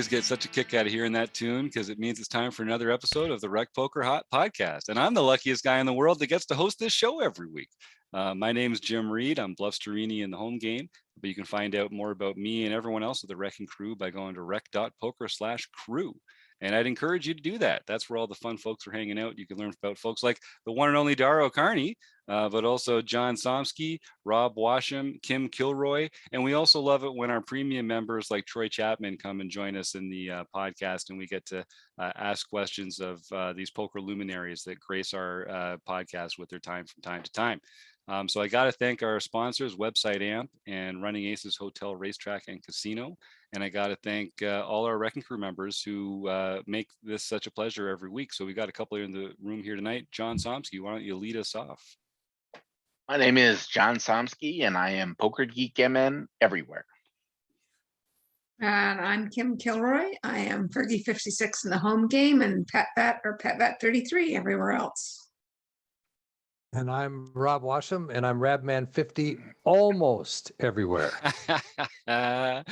always get such a kick out of hearing that tune because it means it's time for another episode of the Rec Poker Hot Podcast. And I'm the luckiest guy in the world that gets to host this show every week. My name is Jim Reed. I'm Bluffsterini in the home game, but you can find out more about me and everyone else at the Wrecking Crew by going to rec.poker/crew. And I'd encourage you to do that. That's where all the fun folks are hanging out. You can learn about folks like the one and only Dara O'Kearney, but also John Somsky, Rob Washam, Kim Kilroy. And we also love it when our premium members like Troy Chapman come and join us in the podcast, and we get to ask questions of these poker luminaries that grace our podcast with their time from time to time. So I got to thank our sponsors, Website Amp and Running Aces Hotel, Racetrack, and Casino. And I got to thank all our Wrecking Crew members who make this such a pleasure every week. So we got a couple in the room here tonight. John Somsky, why don't you lead us off? My name is John Somsky, and I am Poker Geek MN everywhere. And I'm Kim Kilroy. I am Fergie56 in the home game and PetVat33 everywhere else. And I'm Rob Washam, and I'm Rabman50 almost everywhere. And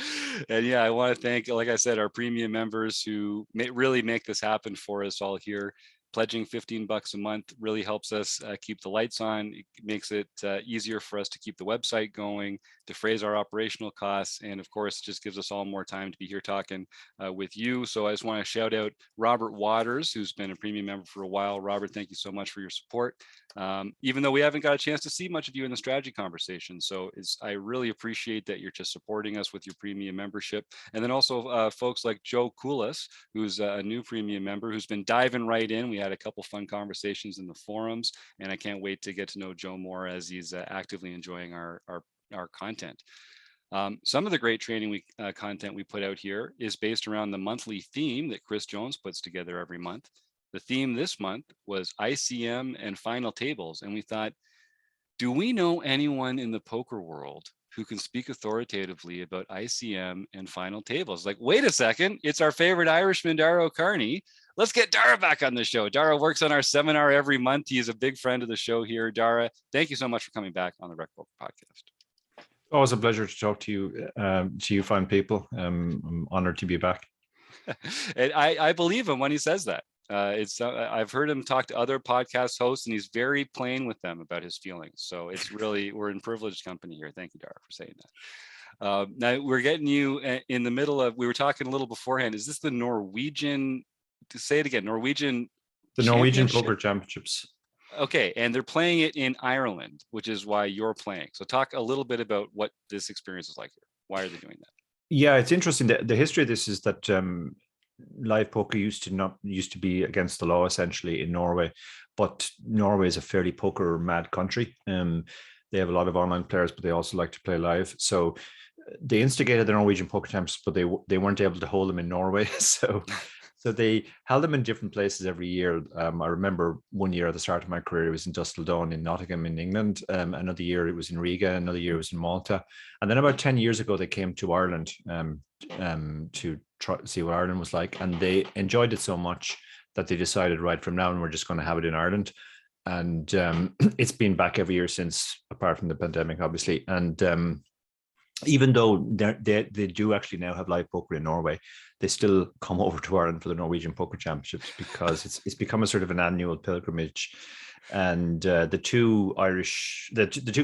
yeah, I want to thank, like I said, our premium members who really make this happen for us all here. Pledging $15 a month really helps us keep the lights on. It makes it easier for us to keep the website going, defray our operational costs, and of course, just gives us all more time to be here talking with you. So I just want to shout out Robert Waters, who's been a premium member for a while. Robert, thank you so much for your support. Even though we haven't got a chance to see much of you in the strategy conversation. So I really appreciate that you're just supporting us with your premium membership. And then also folks like Joe Koulis, who's a new premium member, who's been diving right in. We had a couple fun conversations in the forums, and I can't wait to get to know Joe more as he's actively enjoying our content. Some of the great training content we put out here is based around the monthly theme that Chris Jones puts together every month. The theme this month was ICM and final tables. And we thought, do we know anyone in the poker world who can speak authoritatively about ICM and final tables? Like, wait a second, it's our favorite Irishman, Dara O'Kearney. Let's get Dara back on the show. Dara works on our seminar every month. He is a big friend of the show here. Dara, thank you so much for coming back on the Rec Poker Podcast. Always a pleasure to talk to you fine people. I'm honored to be back. And I believe him when he says that. I've heard him talk to other podcast hosts, and he's very plain with them about his feelings. So it's really, we're in privileged company here. Thank you, Dara, for saying that. Now we're getting you in the middle of, we were talking a little beforehand. Is this the Norwegian, to say it again, Norwegian? The Norwegian Poker Championships. Okay, and they're playing it in Ireland, which is why you're playing. So talk a little bit about what this experience is like here. Why are they doing that? Yeah, it's interesting. The history of this is that live poker used to be against the law essentially in Norway, but Norway is a fairly poker mad country. They have a lot of online players, but they also like to play live. So they instigated the Norwegian Poker Championships, but they weren't able to hold them in Norway. So they held them in different places every year. I remember one year at the start of my career, it was in Dusseldon in Nottingham in England. Another year it was in Riga. Another year it was in Malta. And then about 10 years ago, they came to Ireland to try to see what Ireland was like. And they enjoyed it so much that they decided, right, from now on, we're just going to have it in Ireland. And it's been back every year since, apart from the pandemic, obviously. And even though they do actually now have live poker in Norway, they still come over to Ireland for the Norwegian Poker Championships because it's become a sort of an annual pilgrimage. And the two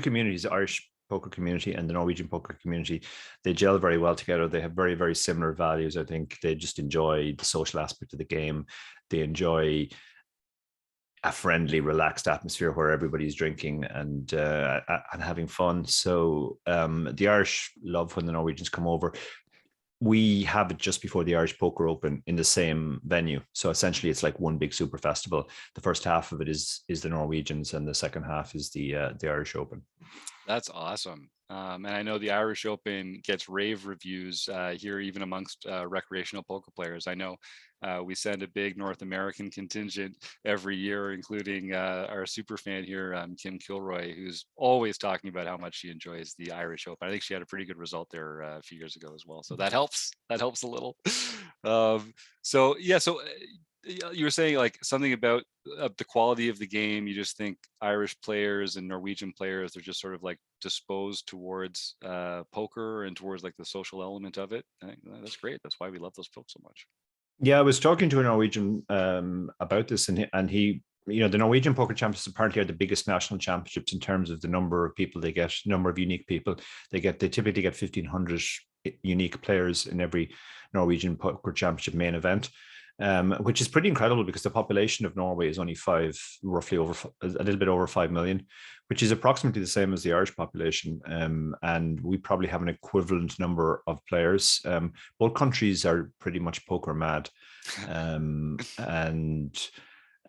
communities, the Irish poker community and the Norwegian poker community, they gel very well together. They have very, very similar values. I think they just enjoy the social aspect of the game. They enjoy a friendly, relaxed atmosphere where everybody's drinking and having fun. So the Irish love when the Norwegians come over. We have it just before the Irish Poker Open in the same venue. So essentially it's like one big super festival. The first half of it is the Norwegians and the second half is the Irish Open. That's awesome. And I know the Irish Open gets rave reviews here, even amongst recreational poker players. I know we send a big North American contingent every year, including our super fan here, Kim Kilroy, who's always talking about how much she enjoys the Irish Open. I think she had a pretty good result there a few years ago as well. So that helps. That helps a little. So you were saying like something about the quality of the game. You just think Irish players and Norwegian players, they're just sort of like disposed towards poker and towards like the social element of it. I think that's great. That's why we love those folks so much. Yeah, I was talking to a Norwegian about this, and he, you know, the Norwegian Poker Championships apparently are the biggest national championships in terms of the number of people they get, number of unique people they get. They typically get 1,500 unique players in every Norwegian Poker Championship main event, which is pretty incredible because the population of Norway is only roughly a little bit over 5 million, which is approximately the same as the Irish population. And we probably have an equivalent number of players. Both countries are pretty much poker mad.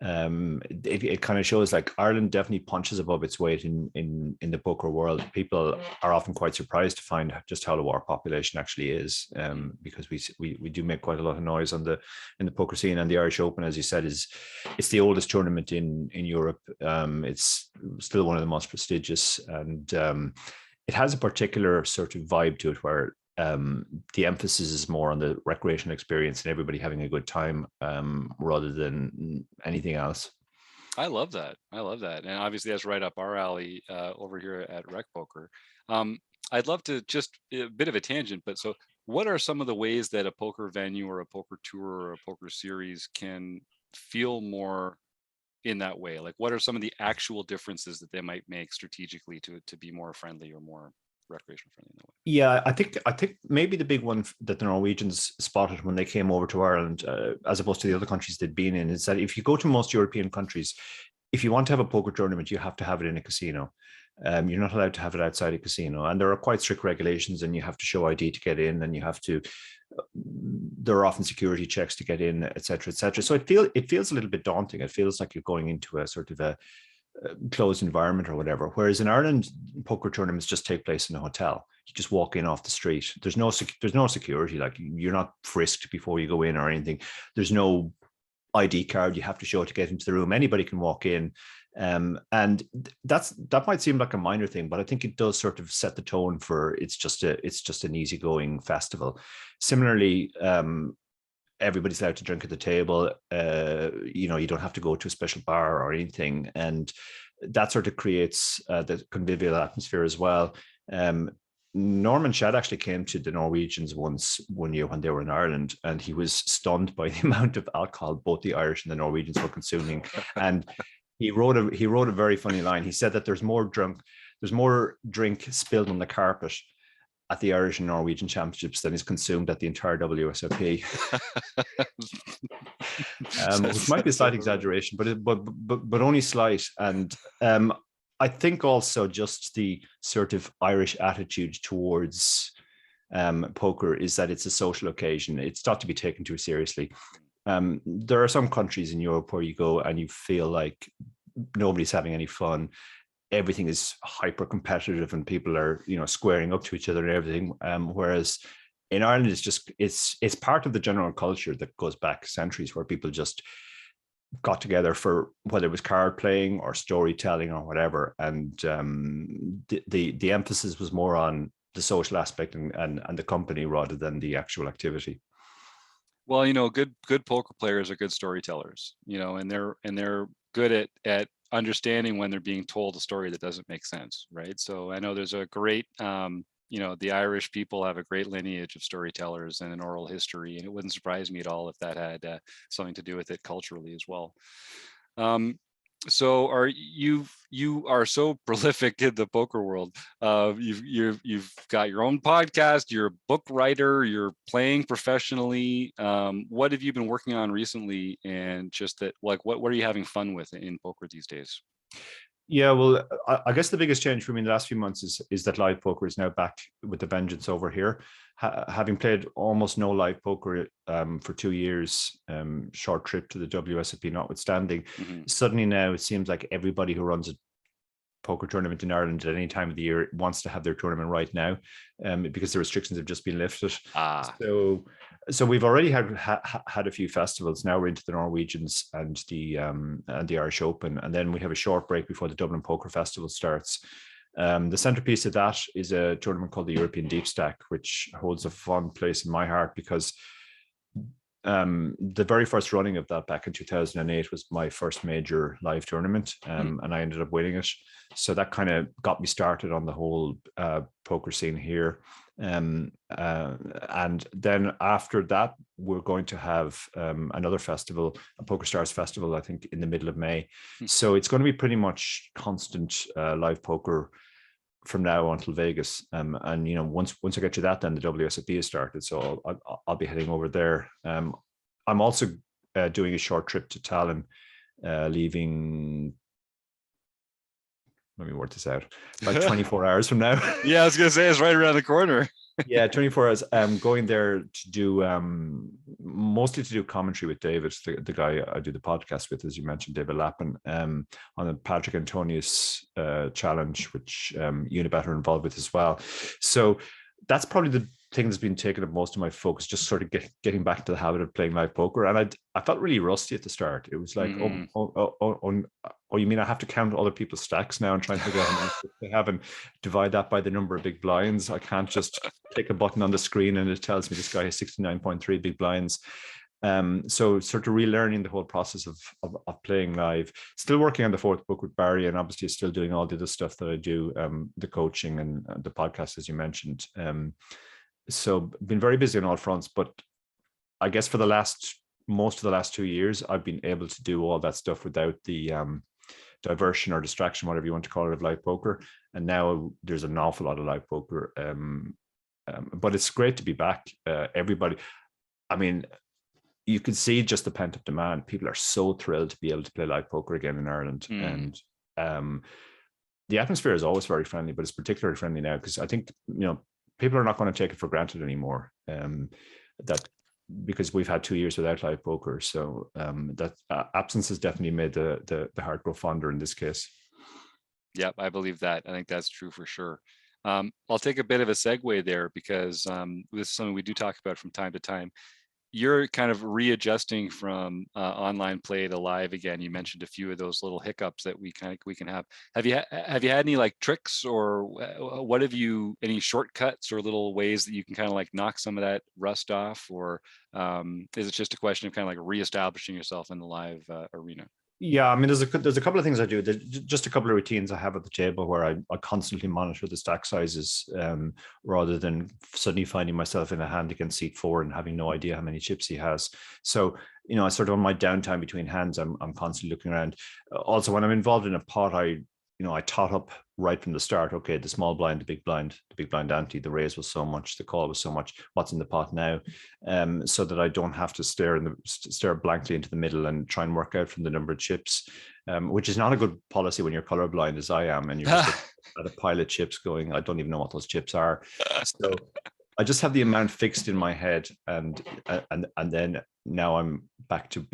It kind of shows like Ireland definitely punches above its weight in the poker world. People are often quite surprised to find just how low our population actually is, because we do make quite a lot of noise in the poker scene. And the Irish Open, as you said, it's the oldest tournament in Europe. It's still one of the most prestigious, and it has a particular sort of vibe to it where the emphasis is more on the recreational experience and everybody having a good time, rather than anything else. I love that. I love that. And obviously that's right up our alley over here at rec.poker. I'd love to just a bit of a tangent, but so what are some of the ways that a poker venue or a poker tour or a poker series can feel more in that way? Like what are some of the actual differences that they might make strategically to be more friendly or more recreational friendly in that way? Yeah, I think maybe the big one that the Norwegians spotted when they came over to Ireland, as opposed to the other countries they'd been in, is that if you go to most European countries, if you want to have a poker tournament, you have to have it in a casino. You're not allowed to have it outside a casino, and there are quite strict regulations, and you have to show ID to get in, and you have to. There are often security checks to get in, etc., etc. So it feels a little bit daunting. It feels like you're going into a sort of a closed environment or whatever. Whereas in Ireland, poker tournaments just take place in a hotel. You just walk in off the street. There's no security. Like you're not frisked before you go in or anything. There's no ID card you have to show to get into the room. Anybody can walk in. And that might seem like a minor thing, but I think it does sort of set the tone for it's just an easygoing festival. Similarly, everybody's allowed to drink at the table. You don't have to go to a special bar or anything, and that sort of creates the convivial atmosphere as well. Norman Shad actually came to the Norwegians one year when they were in Ireland, and he was stunned by the amount of alcohol both the Irish and the Norwegians were consuming. And he wrote a very funny line. He said that there's more drink spilled on the carpet at the Irish and Norwegian championships than is consumed at the entire WSOP, which might be a slight exaggeration, but only slight. And I think also just the sort of Irish attitude towards poker is that it's a social occasion. It's not to be taken too seriously. There are some countries in Europe where you go and you feel like nobody's having any fun. Everything is hyper competitive and people are, squaring up to each other and everything. Whereas in Ireland, it's part of the general culture that goes back centuries, where people just got together for whether it was card playing or storytelling or whatever. And the emphasis was more on the social aspect and the company rather than the actual activity. Well, good poker players are good storytellers, and they're good at understanding when they're being told a story that doesn't make sense, right? So I know there's a great, the Irish people have a great lineage of storytellers and an oral history, and it wouldn't surprise me at all if that had something to do with it culturally as well. So you are so prolific in the poker world. You've got your own podcast, you're a book writer, you're playing professionally. What have you been working on recently? And just that, like, what are you having fun with in poker these days? Yeah, well, I guess the biggest change for me in the last few months is that live poker is now back with a vengeance over here. Having played almost no live poker for 2 years, short trip to the WSOP notwithstanding, suddenly now it seems like everybody who runs a poker tournament in Ireland at any time of the year wants to have their tournament right now, because the restrictions have just been lifted. So we've already had a few festivals. Now we're into the Norwegians and the Irish Open, and then we have a short break before the Dublin Poker Festival starts. The centerpiece of that is a tournament called the European Deep Stack, which holds a fond place in my heart because the very first running of that back in 2008 was my first major live tournament, and I ended up winning it. So that kind of got me started on the whole poker scene here. And then after that, we're going to have another festival, a Poker Stars Festival, I think in the middle of May. So it's going to be pretty much constant live poker from now until Vegas. And once I get to that, then the WSOP is started. So I'll be heading over there. I'm also doing a short trip to Tallinn, leaving. Let me work this out. About 24 hours from now. Yeah, I was gonna say it's right around the corner. Yeah, 24 hours. I'm going there to do mostly to do commentary with David, the guy I do the podcast with, as you mentioned, David Lappin, on the Patrick Antonius challenge, which Unibet are involved with as well. So that's probably the thing that's been taking up most of my focus, just sort of getting back to the habit of playing live poker. And I felt really rusty at the start. It was like, oh, you mean I have to count other people's stacks now and try and figure out how many they have and divide that by the number of big blinds? I can't just click a button on the screen and it tells me this guy has 69.3 big blinds. So sort of relearning the whole process of playing live, still working on the fourth book with Barry, and obviously still doing all the other stuff that I do, the coaching and the podcast, as you mentioned. So been very busy on all fronts, but I guess for most of the last 2 years, I've been able to do all that stuff without the diversion or distraction, whatever you want to call it, of live poker. And now there's an awful lot of live poker. But it's great to be back. Everybody, I mean, you can see just the pent up demand. People are so thrilled to be able to play live poker again in Ireland. And the atmosphere is always very friendly, but it's particularly friendly now because I think, people are not going to take it for granted anymore. Because we've had 2 years without live poker. So that absence has definitely made the heart grow fonder in this case. Yeah, I believe that. I think that's true for sure. I'll take a bit of a segue there because this is something we do talk about from time to time. You're kind of readjusting from online play to live again. You mentioned a few of those little hiccups that we can have. Have you had any like tricks or what have you, any shortcuts or little ways that you can kind of like knock some of that rust off, or is it just a question of kind of like reestablishing yourself in the live arena? Yeah, I mean, there's a couple of things I do. There's just a couple of routines I have at the table where I constantly monitor the stack sizes, rather than suddenly finding myself in a hand against seat 4 and having no idea how many chips he has. So, I sort of on my downtime between hands, I'm constantly looking around. Also, when I'm involved in a pot, I tot up right from the start. Okay, the small blind, the big blind ante, the raise was so much, the call was so much. What's in the pot now? So that I don't have to stare blankly into the middle and try and work out from the number of chips, which is not a good policy when you're colorblind as I am, and you're just at a pile of chips going, I don't even know what those chips are. So I just have the amount fixed in my head, and then now I'm back to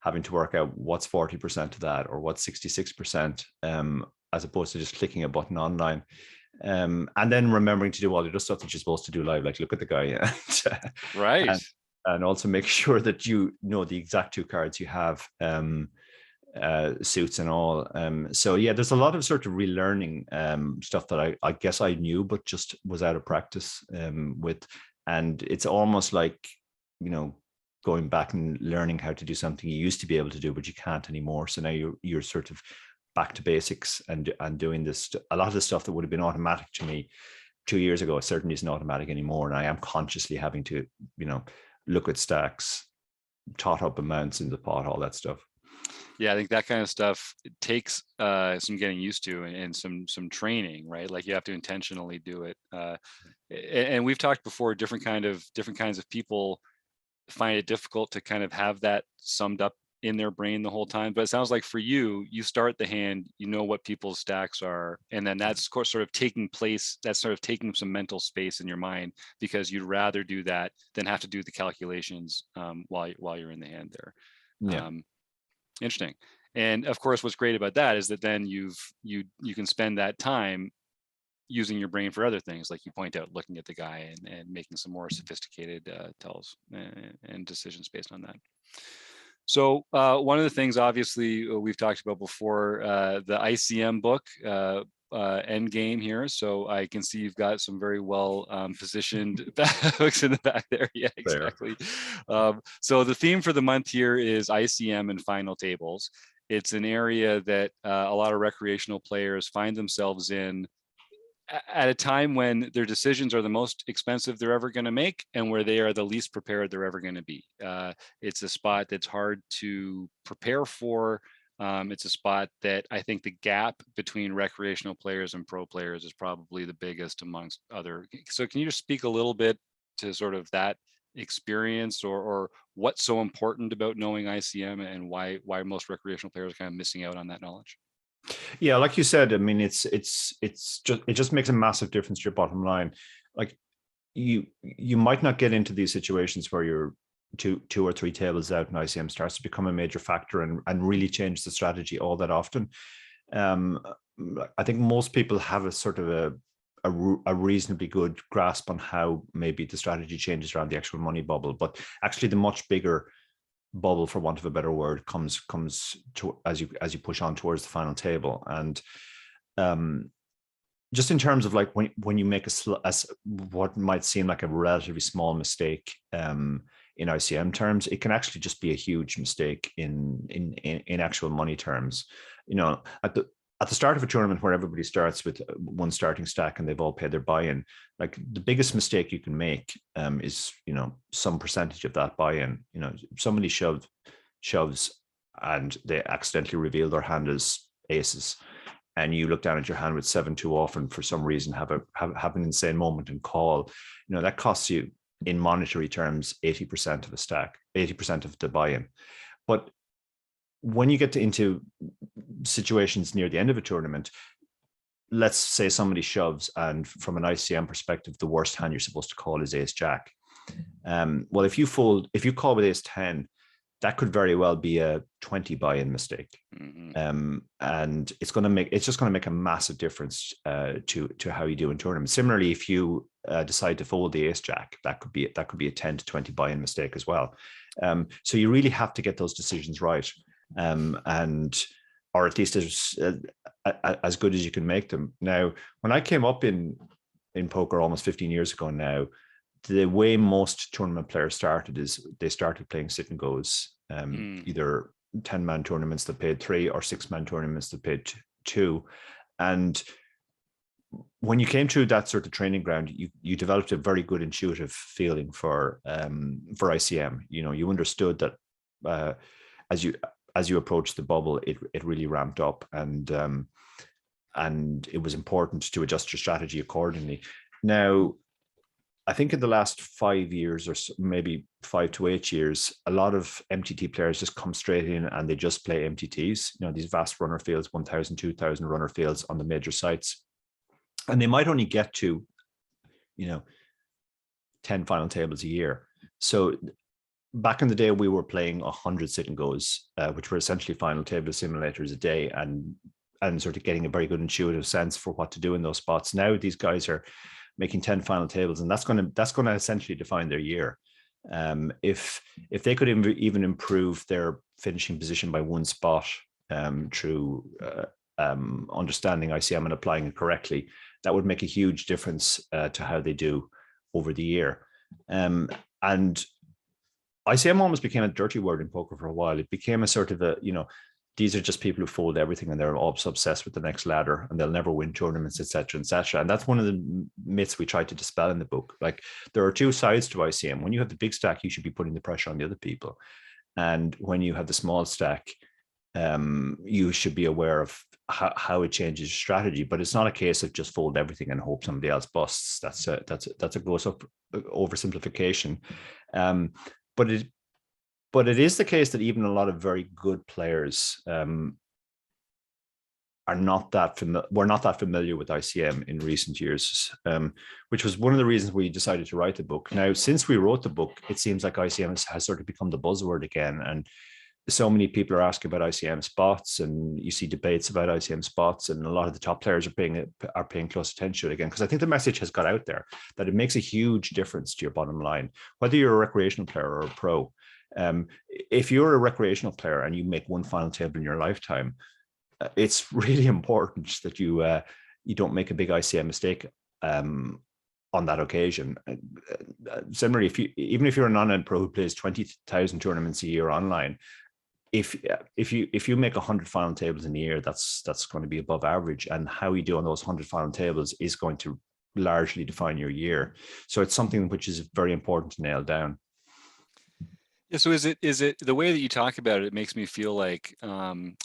having to work out what's 40% of that or what's 66%. As opposed to just clicking a button online, and then remembering to do all the other stuff that you're supposed to do live, like look at the guy, right, and also make sure that you know the exact 2 cards you have, suits and all. So yeah, there's a lot of sort of relearning stuff that I guess I knew, but just was out of practice with, and it's almost like going back and learning how to do something you used to be able to do, but you can't anymore. So now you're sort of back to basics and doing this. A lot of the stuff that would have been automatic to me 2 years ago certainly isn't automatic anymore, and I am consciously having to look at stacks, tot up amounts in the pot, all that stuff. Yeah, I think that kind of stuff takes some getting used to and some training, right? Like you have to intentionally do it. And we've talked before, different kinds of people find it difficult to kind of have that summed up in their brain the whole time. But it sounds like for you start the hand, what people's stacks are, and then that's sort of taking place, that's sort of taking some mental space in your mind, because you'd rather do that than have to do the calculations while you're in the hand there. Yeah. Interesting. And of course, what's great about that is that then you can spend that time using your brain for other things, like you point out, looking at the guy and making some more sophisticated tells and decisions based on that. So one of the things, obviously, we've talked about before, the ICM book, end game here. So I can see you've got some very well positioned folks in the back there. Yeah, exactly. So the theme for the month here is ICM and final tables. It's an area that a lot of recreational players find themselves in at a time when their decisions are the most expensive they're ever going to make and where they are the least prepared they're ever going to be. It's a spot that's hard to prepare for. It's a spot that I think the gap between recreational players and pro players is probably the biggest amongst other. So can you just speak a little bit to sort of that experience or what's so important about knowing ICM and why most recreational players are kind of missing out on that knowledge? Yeah, like you said, I mean, it just makes a massive difference to your bottom line. Like you might not get into these situations where you're two or three tables out and ICM starts to become a major factor and really change the strategy all that often. I think most people have a sort of a reasonably good grasp on how maybe the strategy changes around the actual money bubble, but actually the much bigger bubble, for want of a better word, comes to as you push on towards the final table. And just in terms of like when you make what might seem like a relatively small mistake in ICM terms, it can actually just be a huge mistake in actual money terms. You know, at the start of a tournament where everybody starts with one starting stack and they've all paid their buy-in, like the biggest mistake you can make is, you know, some percentage of that buy-in. You know, somebody shoves and they accidentally reveal their hand as aces, and you look down at your hand with 7-2 off and for some reason have an insane moment and call. You know, that costs you in monetary terms 80% of a stack, 80% of the buy-in. But when you get into situations near the end of a tournament, let's say somebody shoves, and from an ICM perspective, the worst hand you're supposed to call is ace jack. Well, if you call with ace 10, that could very well be a 20 buy-in mistake. Mm-hmm. And it's just going to make a massive difference to how you do in tournaments. Similarly, if you decide to fold the ace jack, that could be a 10 to 20 buy-in mistake as well. So you really have to get those decisions right. Or at least as good as you can make them. Now, when I came up in poker almost 15 years ago now, the way most tournament players started is they started playing sit and goes, either 10-man tournaments that paid 3 or 6-man tournaments that paid 2. And when you came to that sort of training ground, you developed a very good intuitive feeling for ICM. You know, you understood that as you approach the bubble, it really ramped up, and it was important to adjust your strategy accordingly. Now, I think in the last 5 years or so, maybe 5 to 8 years, a lot of MTT players just come straight in and they just play MTTs. You know, these vast runner fields, 1,000, 2,000 runner fields on the major sites, and they might only get to, you know, 10 final tables a year. So back in the day, we were playing 100 sit and goes, which were essentially final table simulators a day, and sort of getting a very good intuitive sense for what to do in those spots. Now these guys are making 10 final tables, and that's going to essentially define their year. If they could even improve their finishing position by one spot through understanding ICM and applying it correctly, that would make a huge difference to how they do over the year. And ICM almost became a dirty word in poker for a while. It became a sort of a, you know, these are just people who fold everything and they're all obsessed with the next ladder and they'll never win tournaments, etc., etc. And that's one of the myths we try to dispel in the book. Like, there are two sides to ICM. When you have the big stack, you should be putting the pressure on the other people. And when you have the small stack, you should be aware of how it changes your strategy. But it's not a case of just fold everything and hope somebody else busts. That's a gross oversimplification. But it is the case that even a lot of very good players were not that familiar with ICM in recent years, which was one of the reasons we decided to write the book. Now, since we wrote the book, it seems like ICM has sort of become the buzzword again, and so many people are asking about ICM spots, and you see debates about ICM spots, and a lot of the top players are paying close attention to it again, because I think the message has got out there that it makes a huge difference to your bottom line, whether you're a recreational player or a pro. If you're a recreational player and you make one final table in your lifetime, it's really important that you don't make a big ICM mistake on that occasion. Similarly, even if you're a non-end pro who plays 20,000 tournaments a year online, if you make 100 final tables in a year, that's going to be above average, and how you do on those 100 final tables is going to largely define your year. So it's something which is very important to nail down. Yeah, so is it the way that you talk about it, it makes me feel like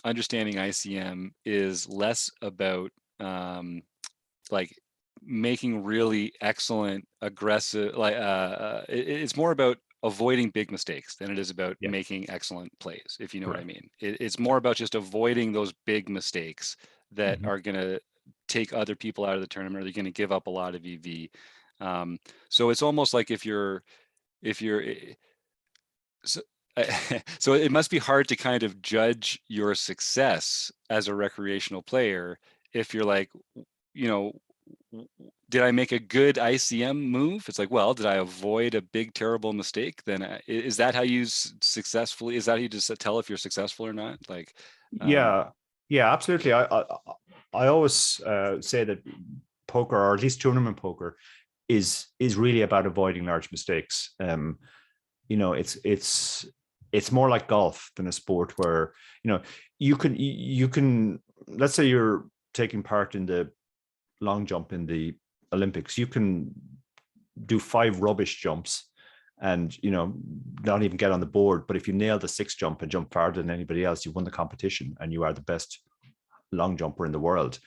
understanding ICM is less about like making really excellent, aggressive, like it's more about avoiding big mistakes than it is about making excellent plays, if you know what I mean. It's more about just avoiding those big mistakes that are going to take other people out of the tournament, or they're going to give up a lot of EV. So it's almost like if you're so, so it must be hard to kind of judge your success as a recreational player if you're like, you know, did I make a good ICM move? It's like, well, did I avoid a big, terrible mistake? Then is that how you successfully, is that how you just tell if you're successful or not? Like, yeah, absolutely. I always say that poker, or at least tournament poker, is really about avoiding large mistakes. You know, it's more like golf than a sport where, you know, you can let's say you're taking part in the long jump in the Olympics, you can do 5 rubbish jumps and, you know, not even get on the board. But if you nail the 6th jump and jump farther than anybody else, you won the competition and you are the best long jumper in the world.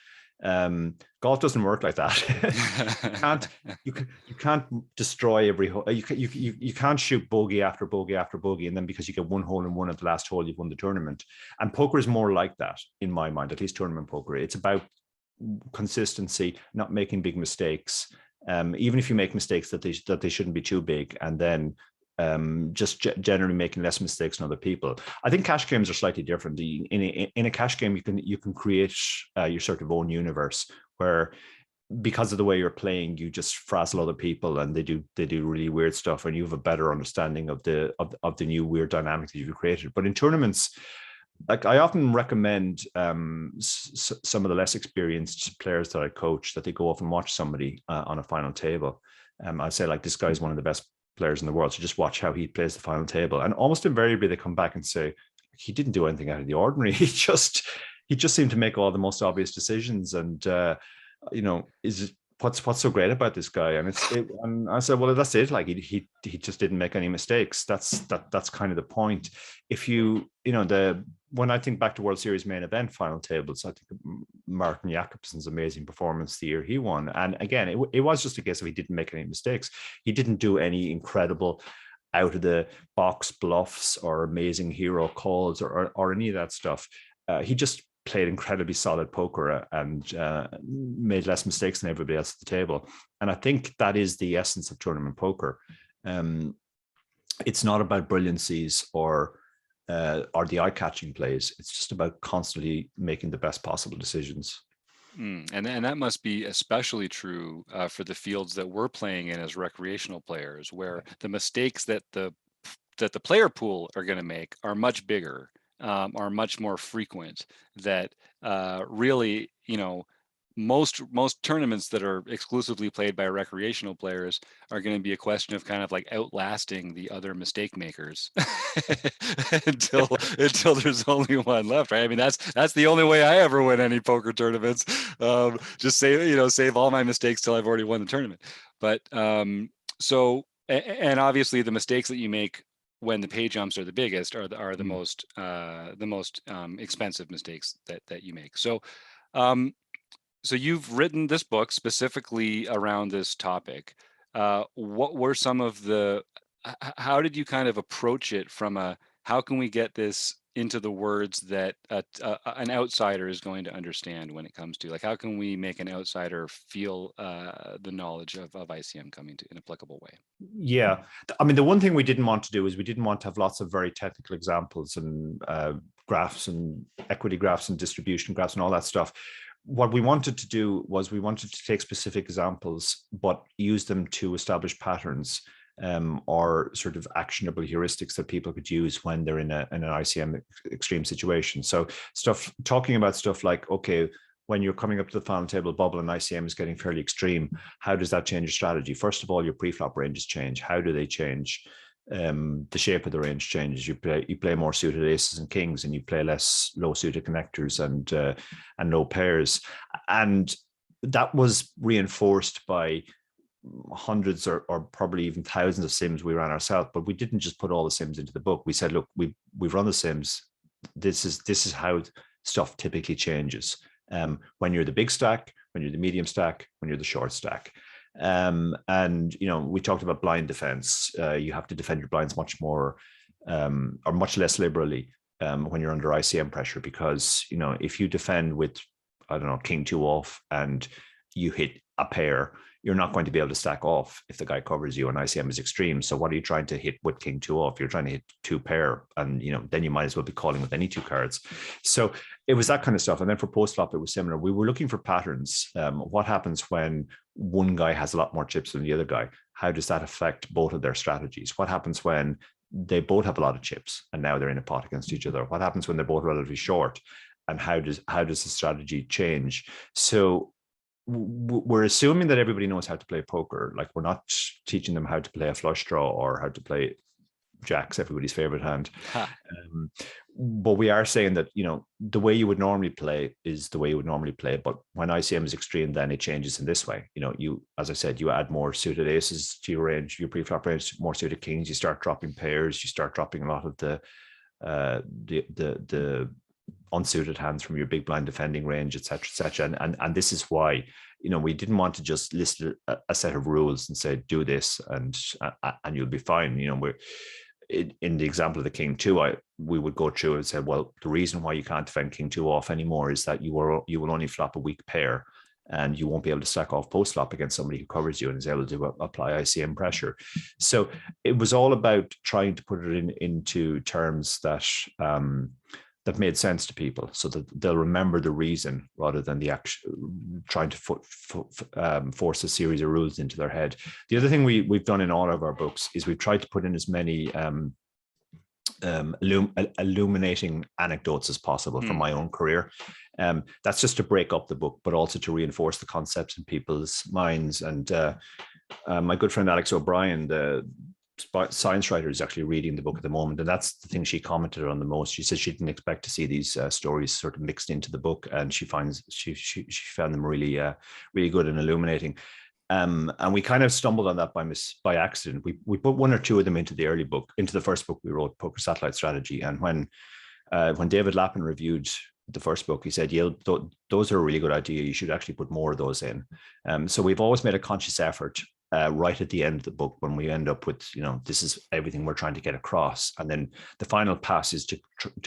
Golf doesn't work like that. you can't destroy every hole. You can't shoot bogey after bogey after bogey, and then because you get 1 hole in one at the last hole, you've won the tournament. And poker is more like that, in my mind, at least tournament poker. It's about consistency, not making big mistakes. Even if you make mistakes that they shouldn't be too big, and then just generally making less mistakes than other people. I think cash games are slightly different. In a cash game, you can create your sort of own universe where, because of the way you're playing, you just frazzle other people and they do really weird stuff, and you have a better understanding of the new weird dynamic that you've created. But in tournaments, like, I often recommend some of the less experienced players that I coach that they go off and watch somebody on a final table. I say, like, this guy's one of the best players in the world, so just watch how he plays the final table. And almost invariably they come back and say, he didn't do anything out of the ordinary. He just seemed to make all the most obvious decisions. And you know, what's so great about this guy? And and I said, well, that's it. Like, he just didn't make any mistakes. That's kind of the point. If you know, when I think back to World Series main event final tables, I think Martin Jakobsen's amazing performance the year he won. And again, it was just a case of he didn't make any mistakes. He didn't do any incredible out of the box bluffs or amazing hero calls or any of that stuff. He just played incredibly solid poker and made less mistakes than everybody else at the table. And I think that is the essence of tournament poker. It's not about brilliancies or the eye-catching plays. It's just about constantly making the best possible decisions. And that must be especially true for the fields that we're playing in as recreational players, where the mistakes that the player pool are going to make are much bigger, are much more frequent. That really, you know, most tournaments that are exclusively played by recreational players are going to be a question of kind of like outlasting the other mistake makers until there's only one left, right? I mean, that's the only way I ever win any poker tournaments. Just save all my mistakes till I've already won the tournament. But so, and obviously the mistakes that you make when the pay jumps are the biggest are the most expensive mistakes that you make. So so you've written this book specifically around this topic. What were some of how did you kind of approach it from how can we get this into the words that an outsider is going to understand when it comes to, like, how can we make an outsider feel the knowledge of ICM coming to an applicable way? Yeah. I mean, the one thing we didn't want to do is we didn't want to have lots of very technical examples and graphs and equity graphs and distribution graphs and all that stuff. What we wanted to do was we wanted to take specific examples, but use them to establish patterns or sort of actionable heuristics that people could use when they're in an ICM extreme situation. So talking about stuff like, okay, when you're coming up to the final table bubble and ICM is getting fairly extreme, how does that change your strategy? First of all, your pre-flop ranges change. How do they change? The shape of the range changes. You play more suited aces and kings, and you play less low suited connectors and no pairs. And that was reinforced by hundreds or probably even thousands of sims we ran ourselves. But we didn't just put all the sims into the book. We said, look, we've run the sims. This is how stuff typically changes. When you're the big stack, when you're the medium stack, when you're the short stack. And, you know, we talked about blind defense. You have to defend your blinds much more or much less liberally when you're under ICM pressure, because, you know, if you defend with, I don't know, king 2 off and you hit a pair, you're not going to be able to stack off if the guy covers you and ICM is extreme. So what are you trying to hit with king 2 off? You're trying to hit 2 pair, and, you know, then you might as well be calling with any 2 cards. So it was that kind of stuff. And then for post flop, it was similar. We were looking for patterns. What happens when one guy has a lot more chips than the other guy? How does that affect both of their strategies? What happens when they both have a lot of chips and now they're in a pot against each other? What happens when they're both relatively short? And how does the strategy change? So we're assuming that everybody knows how to play poker. Like, we're not teaching them how to play a flush draw or how to play jacks, everybody's favorite hand. But we are saying that, you know, the way you would normally play is the way you would normally play. But when ICM is extreme, then it changes in this way. You know, you, as I said, you add more suited aces to your range, your pre-flop range, more suited kings. You start dropping pairs. You start dropping a lot of the unsuited hands from your big blind defending range, etc., etc. And this is why, you know, we didn't want to just list a set of rules and say, do this and you'll be fine. You know, we're in the example of the king 2, we would go through and say, well, the reason why you can't defend king 2 off anymore is that you will only flop a weak pair, and you won't be able to stack off post flop against somebody who covers you and is able to apply ICM pressure. So it was all about trying to put it into terms that that made sense to people, so that they'll remember the reason rather than the action, trying to force a series of rules into their head. The other thing we've done in all of our books is we've tried to put in as many illuminating anecdotes as possible from my own career. That's just to break up the book, but also to reinforce the concepts in people's minds. And my good friend Alex O'Brien, the science writer, is actually reading the book at the moment, and that's the thing she commented on the most. She said she didn't expect to see these stories sort of mixed into the book, and she found them really really good and illuminating. And we kind of stumbled on that by accident. We put 1 or 2 of them into the first book we wrote, Poker Satellite Strategy. And when David Lappin reviewed the first book, he said, yeah, those are a really good idea. You should actually put more of those in. So we've always made a conscious effort right at the end of the book, when we end up with, you know, this is everything we're trying to get across. And then the final pass is to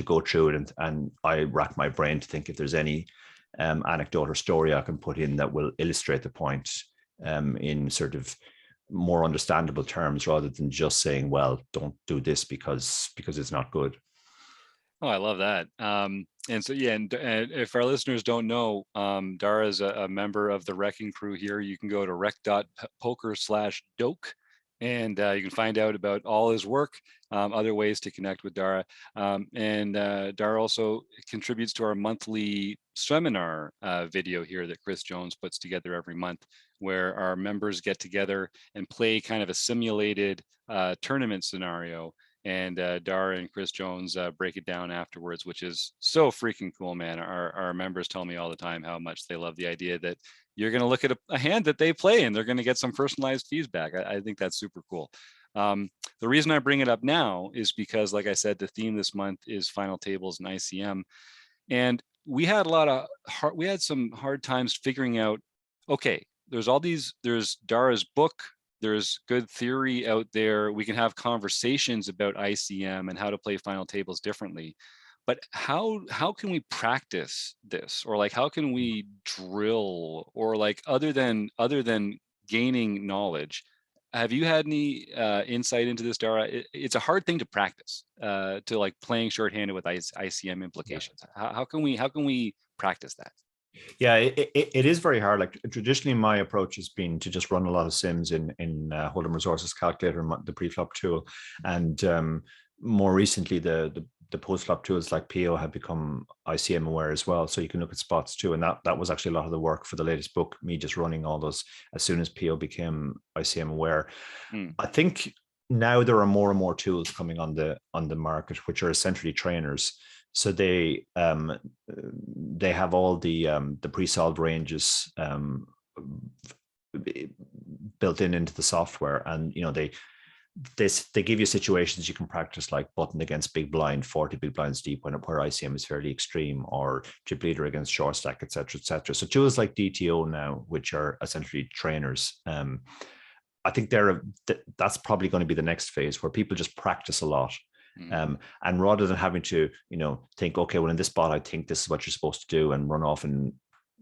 go through it. And I rack my brain to think if there's any anecdote or story I can put in that will illustrate the point in sort of more understandable terms, rather than just saying, well, don't do this because it's not good. Oh, I love that. And so, yeah, and if our listeners don't know, Dara is a member of the wrecking crew here. You can go to rec.poker/doke, and you can find out about all his work, other ways to connect with Dara. And Dara also contributes to our monthly seminar video here that Chris Jones puts together every month, where our members get together and play kind of a simulated tournament scenario. And Dara and Chris Jones break it down afterwards, which is so freaking cool, man. Our members tell me all the time how much they love the idea that you're going to look at a hand that they play and they're going to get some personalized feedback. I think that's super cool. The reason I bring it up now is because, like I said, the theme this month is final tables and ICM. And we had some hard times figuring out, okay, there's Dara's book, there's good theory out there. We can have conversations about ICM and how to play final tables differently. But how can we practice this? Or like, how can we drill? Or like, other than gaining knowledge, have you had any insight into this, Dara? It's a hard thing to practice, to like playing shorthanded with ICM implications. Yeah. How can we practice that? Yeah, it is very hard. Like, traditionally, my approach has been to just run a lot of sims in Hold'em Resources Calculator, the preflop tool, and more recently the the post-flop tools like PO have become ICM aware as well. So you can look at spots too. And that was actually a lot of the work for the latest book, me just running all those as soon as PO became ICM aware. I think now there are more and more tools coming on the market, which are essentially trainers. So they have all the pre-solved ranges built into the software, and they give you situations you can practice, like button against big blind, 40 big blinds deep, where ICM is fairly extreme, or chip leader against short stack, etc., etc. So tools like DTO now, which are essentially trainers, I think that's probably going to be the next phase, where people just practice a lot. And rather than having to, think, okay, well, in this spot, I think this is what you're supposed to do, and run off and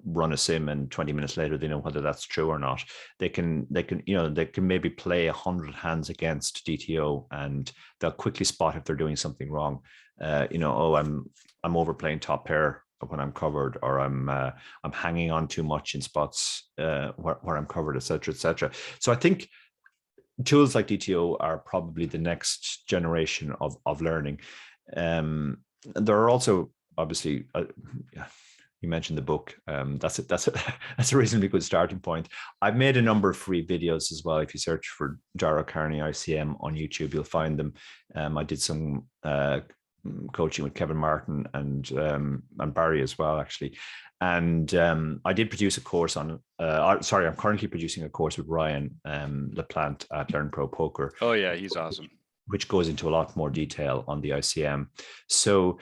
run a sim, and 20 minutes later they know whether that's true or not. They can maybe play 100 hands against DTO, and they'll quickly spot if they're doing something wrong. I'm overplaying top pair when I'm covered, or I'm hanging on too much in spots where I'm covered, etc., etc. So I think tools like DTO are probably the next generation of learning. There are also, obviously, you mentioned the book. That's a reasonably good starting point. I've made a number of free videos as well. If you search for Dara O'Kearney ICM on YouTube, you'll find them. I did some coaching with Kevin Martin and Barry as well, actually. And I did produce a course on. I'm currently producing a course with Ryan LaPlante at Learn Pro Poker. Oh yeah, he's awesome. Which goes into a lot more detail on the ICM. So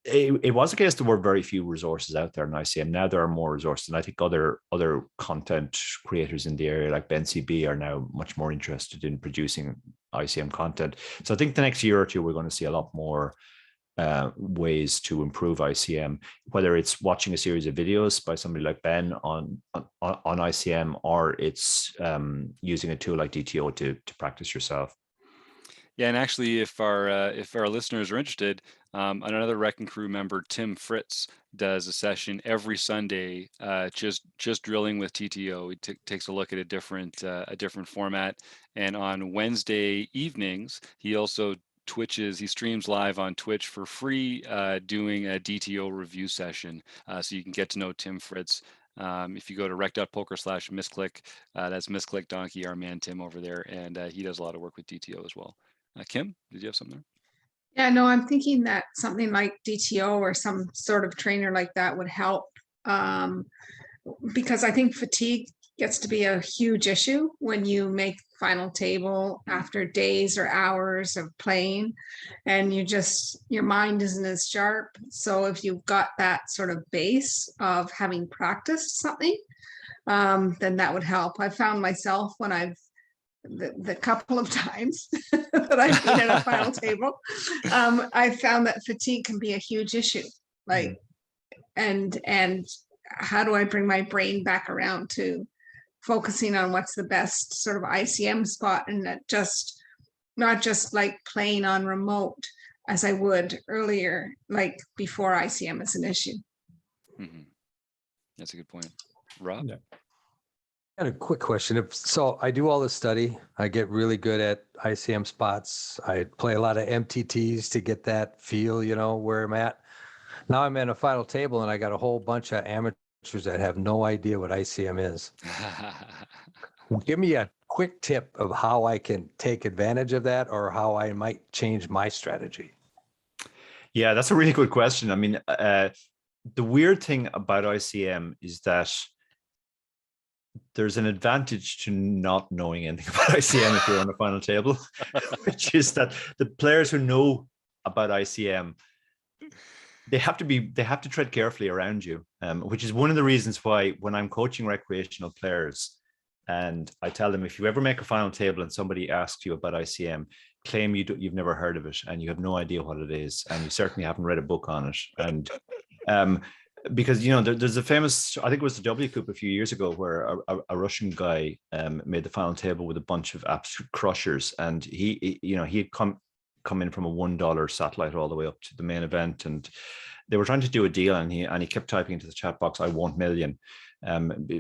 it was a case there were very few resources out there in ICM. Now there are more resources, and I think other content creators in the area, like Ben CB, are now much more interested in producing ICM content. So I think the next year or two, we're going to see a lot more ways to improve ICM, whether it's watching a series of videos by somebody like Ben on ICM, or it's using a tool like DTO to practice yourself. Yeah, and actually, if our listeners are interested, another Rec and Crew member, Tim Fritz, does a session every Sunday, just drilling with TTO. He takes a look at a different format, and on Wednesday evenings, he also he streams live on Twitch for free, doing a DTO review session. So you can get to know Tim Fritz. If you go to rec.poker/misclick, that's Misclick Donkey, our man Tim over there, and he does a lot of work with DTO as well. Kim, did you have something there? Yeah, no, I'm thinking that something like DTO or some sort of trainer like that would help, because I think fatigue gets to be a huge issue when you make final table after days or hours of playing, and your mind isn't as sharp. So if you've got that sort of base of having practiced something, then that would help. I found myself when the couple of times that I've been at a final table, I found that fatigue can be a huge issue. And how do I bring my brain back around to focusing on what's the best sort of ICM spot, and not just like playing on remote as I would earlier, like before ICM is an issue. Mm-hmm. That's a good point. Rob? Yeah. I had a quick question. So I do all this study. I get really good at ICM spots. I play a lot of MTTs to get that feel, where I'm at. Now I'm in a final table, and I got a whole bunch of amateurs that have no idea what ICM is. Give me a quick tip of how I can take advantage of that, or how I might change my strategy. Yeah, that's a really good question. I mean, the weird thing about ICM is that there's an advantage to not knowing anything about ICM if you're on the final table, which is that the players who know about ICM, they have to tread carefully around you, which is one of the reasons why when I'm coaching recreational players and I tell them, if you ever make a final table and somebody asks you about ICM, claim you've never heard of it and you have no idea what it is, and you certainly haven't read a book on it. And because there's a famous, I think it was the W Cup a few years ago, where a Russian guy made the final table with a bunch of absolute crushers, and he had come in from a $1 satellite all the way up to the main event, and they were trying to do a deal, and he kept typing into the chat box, "I want million,"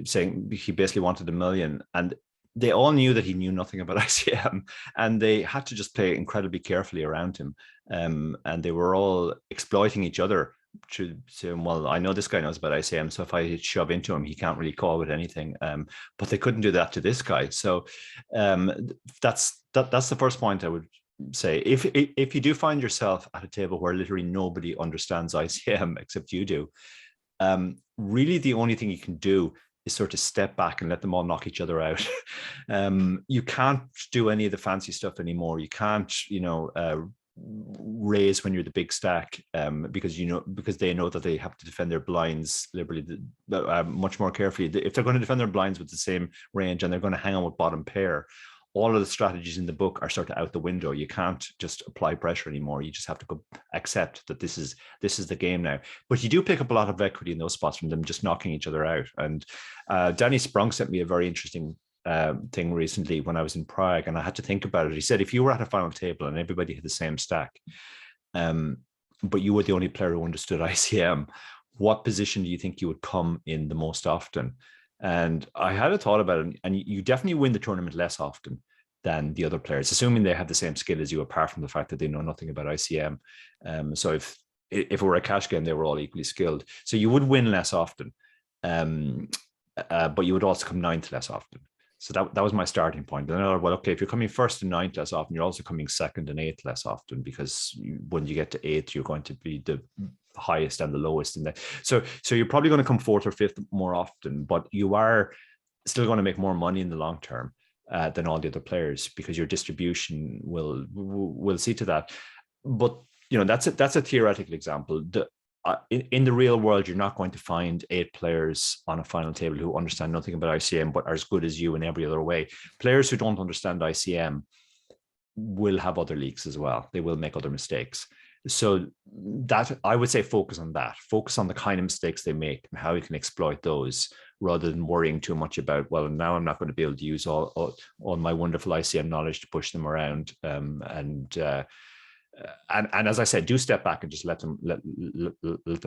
saying he basically wanted $1 million, and they all knew that he knew nothing about ICM, and they had to just play incredibly carefully around him. And they were all exploiting each other to say, well, I know this guy knows about ICM, so if I shove into him, he can't really call with anything. But they couldn't do that to this guy. So that's the first point I would say. If you do find yourself at a table where literally nobody understands ICM except you do, really the only thing you can do is sort of step back and let them all knock each other out. You can't do any of the fancy stuff anymore. You can't, raise when you're the big stack, because they know that they have to defend their blinds liberally, much more carefully. If they're going to defend their blinds with the same range and they're going to hang on with bottom pair, all of the strategies in the book are sort of out the window. You can't just apply pressure anymore. You just have to accept that this is the game now. But you do pick up a lot of equity in those spots from them just knocking each other out. And Danny Sprung sent me a very interesting thing recently when I was in Prague, and I had to think about it. He said, if you were at a final table and everybody had the same stack, but you were the only player who understood ICM, what position do you think you would come in the most often? And I had a thought about it, and you definitely win the tournament less often than the other players, assuming they have the same skill as you, apart from the fact that they know nothing about ICM. So if it were a cash game, they were all equally skilled. So you would win less often, but you would also come ninth less often. So that was my starting point. And I thought, well, okay, if you're coming first and ninth less often, you're also coming second and eighth less often, because when you get to eighth, you're going to be the highest and the lowest in that. So you're probably going to come fourth or fifth more often, but you are still going to make more money in the long term than all the other players, because your distribution will see to that. But that's a theoretical example. In the real world, you're not going to find 8 players on a final table who understand nothing about ICM but are as good as you in every other way. Players who don't understand ICM will have other leaks as well. They will make other mistakes. So that, I would say, focus on that. Focus on the kind of mistakes they make and how you can exploit those, rather than worrying too much about, well, now I'm not going to be able to use all my wonderful ICM knowledge to push them around. And as I said, do step back and just let them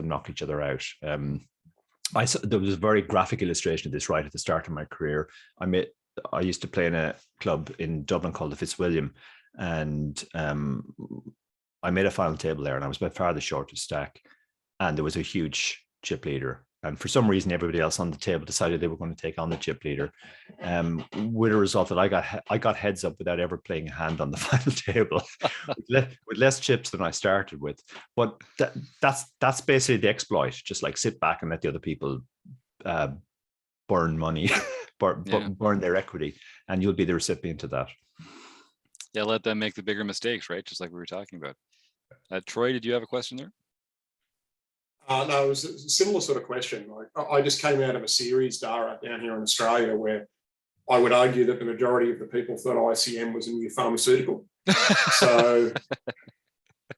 knock each other out. There was a very graphic illustration of this right at the start of my career. I used to play in a club in Dublin called the Fitzwilliam, and I made a final table there, and I was by far the shortest stack, and there was a huge chip leader. And for some reason, everybody else on the table decided they were going to take on the chip leader, with a result that I got heads up without ever playing a hand on the final table, with less chips than I started with. But that's basically the exploit. Just like sit back and let the other people burn money, burn their equity, and you'll be the recipient of that. Yeah, let them make the bigger mistakes, right? Just like we were talking about. Troy, did you have a question there? No, it was a similar sort of question. I just came out of a series, Dara, down here in Australia, where I would argue that the majority of the people thought ICM was a new pharmaceutical. So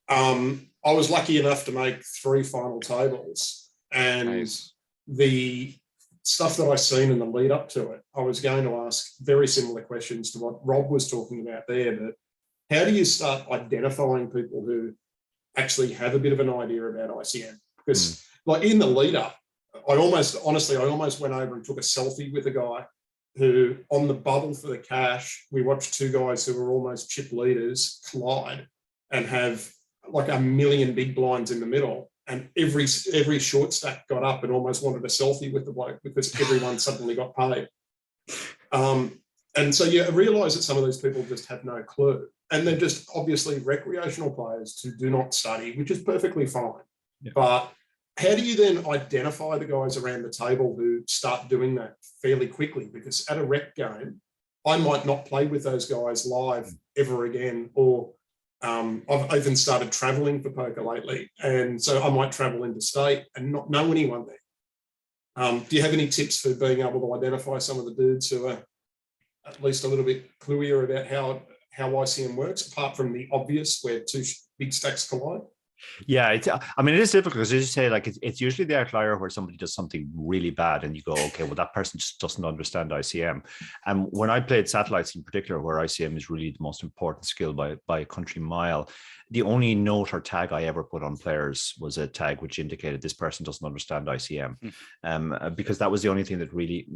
I was lucky enough to make 3 final tables, and nice. The stuff that I seen in the lead up to it, I was going to ask very similar questions to what Rob was talking about there. But how do you start identifying people who actually have a bit of an idea about ICM? Because like in the lead up, I almost went over and took a selfie with a guy who, on the bubble for the cash, we watched 2 guys who were almost chip leaders collide and have like a million big blinds in the middle. And every short stack got up and almost wanted a selfie with the bloke, because everyone suddenly got paid. And so you realise that some of these people just have no clue. And they're just obviously recreational players who do not study, which is perfectly fine. Yeah. But how do you then identify the guys around the table who start doing that fairly quickly? Because at a rec game, I might not play with those guys live ever again, or I've even started traveling for poker lately, and so I might travel interstate and not know anyone there. Do you have any tips for being able to identify some of the dudes who are at least a little bit cluier about how ICM works, apart from the obvious where 2 big stacks collide? Yeah, I mean, it is difficult because, as you say, like it's usually the outlier where somebody does something really bad, and you go, okay, well, that person just doesn't understand ICM. And when I played satellites in particular, where ICM is really the most important skill by a country mile, the only note or tag I ever put on players was a tag which indicated this person doesn't understand ICM, because that was the only thing that really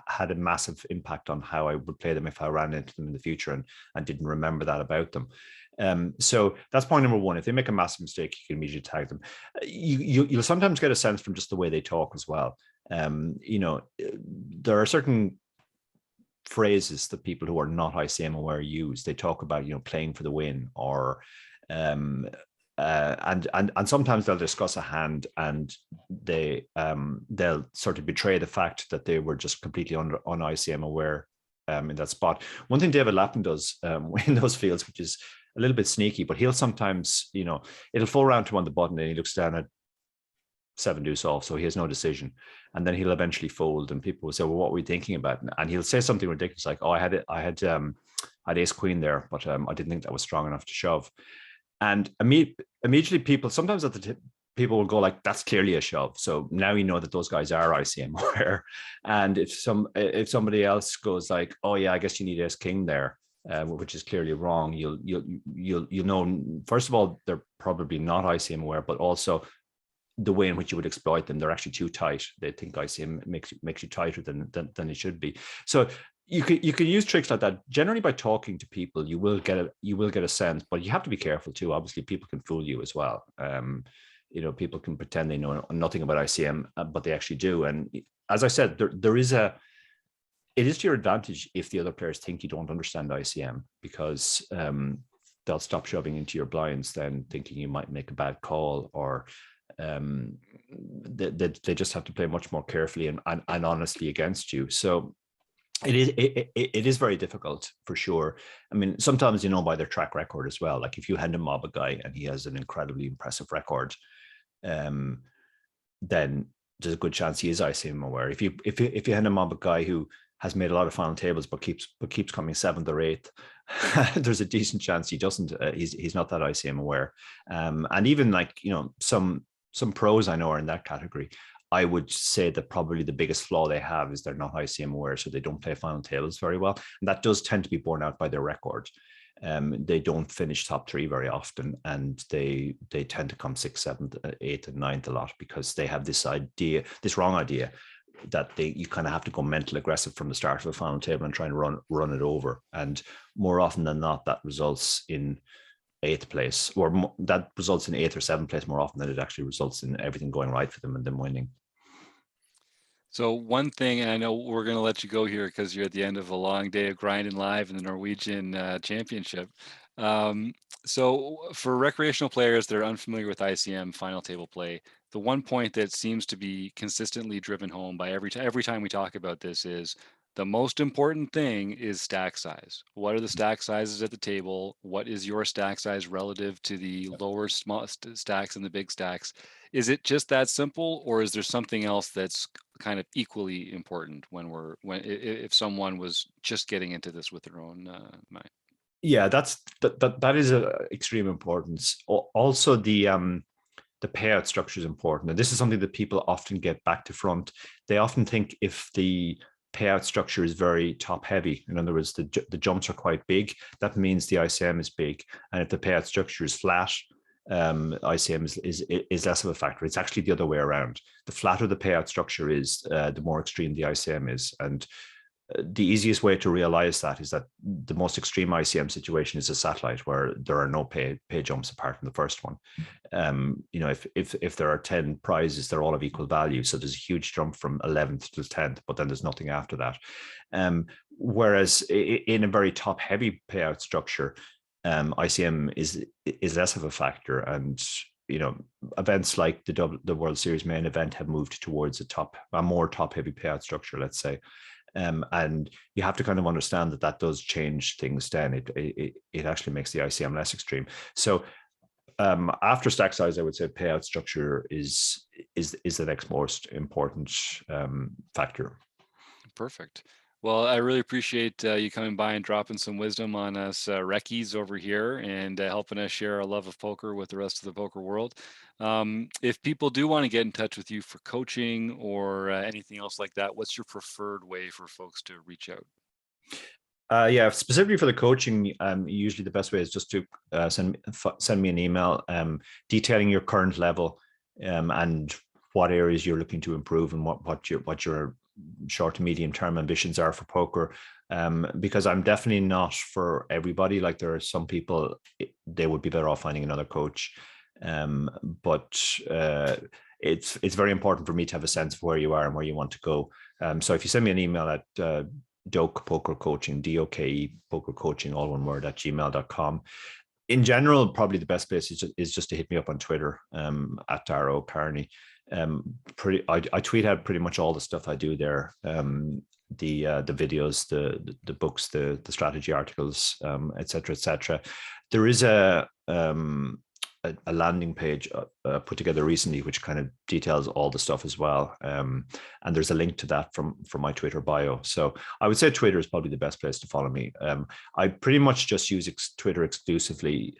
had a massive impact on how I would play them if I ran into them in the future and didn't remember that about them. So that's point number one. If they make a massive mistake, you can immediately tag them. You'll sometimes get a sense from just the way they talk as well. There are certain phrases that people who are not ICM aware use. They talk about, playing for the win, or and sometimes they'll discuss a hand and they'll sort of betray the fact that they were just completely on ICM aware in that spot. One thing David Lappin does in those fields, which is a little bit sneaky, but he'll sometimes, it'll fall around to him on the button and he looks down at 7 deuce off, so he has no decision, and then he'll eventually fold, and people will say, well, what were we thinking about? And he'll say something ridiculous like, oh, I had ace queen there, but I didn't think that was strong enough to shove. And immediately people, sometimes at the tip, people will go like, that's clearly a shove. So now you know that those guys are ICM aware. And if somebody else goes like, oh yeah, I guess you need ace king there, which is clearly wrong, you'll know, first of all, they're probably not ICM aware, but also the way in which you would exploit them, they're actually too tight. They think ICM makes you tighter than it should be. So you can use tricks like that. Generally, by talking to people, you will get a sense, but you have to be careful too. Obviously, people can fool you as well. People can pretend they know nothing about ICM, but they actually do. And as I said, it is to your advantage if the other players think you don't understand ICM, because they'll stop shoving into your blinds then thinking you might make a bad call, or they just have to play much more carefully and honestly against you. So it is very difficult for sure. I mean, sometimes by their track record as well. Like if you hand a mob a guy and he has an incredibly impressive record, then there's a good chance he is ICM aware. If you hand a mob a guy who has made a lot of final tables but keeps coming 7th or 8th, there's a decent chance he doesn't. He's not that ICM aware. And even like some pros I know are in that category. I would say that probably the biggest flaw they have is they're not ICM aware, so they don't play final tables very well, and that does tend to be borne out by their record. They don't finish top 3 very often, and they tend to come 6th, 7th, 8th, and 9th a lot because they have this wrong idea that you kind of have to go mental aggressive from the start of the final table and try and run it over. And more often than not, that results in 8th place, or that results in 8th or 7th place more often than it actually results in everything going right for them and them winning. So one thing, and I know we're going to let you go here because you're at the end of a long day of grinding live in the Norwegian championship. So for recreational players that are unfamiliar with ICM final table play, the one point that seems to be consistently driven home by every time we talk about this is the most important thing is stack size. What are the stack sizes at the table? What is your stack size relative to the lower small stacks and the big stacks? Is it just that simple, or is there something else that's kind of equally important if someone was just getting into this with their own mind? Yeah, that is a extreme importance. Also, the payout structure is important, and this is something that people often get back to front. They often think if the payout structure is very top heavy, in other words, the jumps are quite big, that means the ICM is big, and if the payout structure is flat, ICM is less of a factor. It's actually the other way around. The flatter the payout structure is, the more extreme the ICM is. And the easiest way to realize that is that the most extreme ICM situation is a satellite where there are no pay jumps apart from the first one. If there are 10 prizes, they're all of equal value. So there's a huge jump from 11th to 10th, but then there's nothing after that. Whereas in a very top heavy payout structure, ICM is less of a factor. And events like the World Series main event have moved towards a more top heavy payout structure, let's say. And you have to kind of understand that does change things then. It actually makes the ICM less extreme. So after stack size, I would say payout structure is the next most important factor. Perfect. Well, I really appreciate you coming by and dropping some wisdom on us reckies over here and helping us share our love of poker with the rest of the poker world. If people do want to get in touch with you for coaching or anything else like that, what's your preferred way for folks to reach out? Yeah, specifically for the coaching, usually the best way is just to send me an email detailing your current level and what areas you're looking to improve and what your short to medium term ambitions are for poker. Because I'm definitely not for everybody. Like there are some people, they would be better off finding another coach. But it's very important for me to have a sense of where you are and where you want to go. So if you send me an email at Doke Poker Coaching, DOKE Poker Coaching, all one word, at gmail.com. In general, probably the best place is just to hit me up on Twitter at Dara O'Kearney. I tweet out pretty much all the stuff I do there. The videos, the books, the strategy articles, etc., etc. There is a landing page put together recently, which kind of details all the stuff as well. And there's a link to that from my Twitter bio. So I would say Twitter is probably the best place to follow me. I pretty much just use Twitter exclusively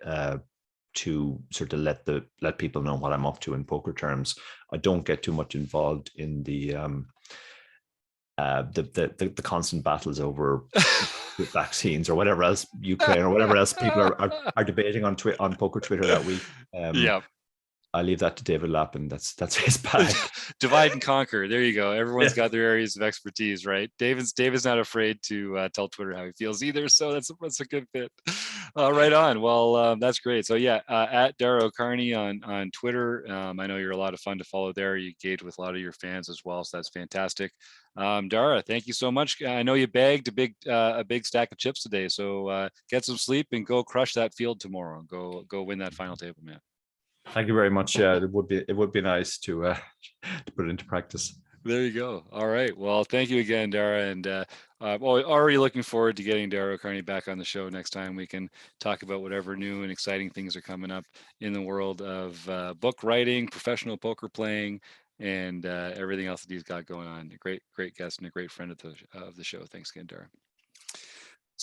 to sort of let people know what I'm up to in poker terms. I don't get too much involved in the constant battles over vaccines or whatever else, Ukraine or whatever else people are debating on poker Twitter that week. Yeah. I leave that to David Lappin. That's his bag. Divide and conquer. There you go. Everyone's got their areas of expertise, right? David's not afraid to tell Twitter how he feels either. So that's a good fit. Right on. Well, that's great. So yeah, at Dara O'Kearney on Twitter. I know you're a lot of fun to follow there. You engage with a lot of your fans as well. So that's fantastic. Dara, thank you so much. I know you bagged a big stack of chips today. So get some sleep and go crush that field tomorrow. Go win that final table, man. Thank you very much. It would be nice to put it into practice. There you go. All right. Well, thank you again, Dara. And already looking forward to getting Dara O'Kearney back on the show next time. We can talk about whatever new and exciting things are coming up in the world of book writing, professional poker playing, and everything else that he's got going on. A great guest and a great friend of the show. Thanks again, Dara.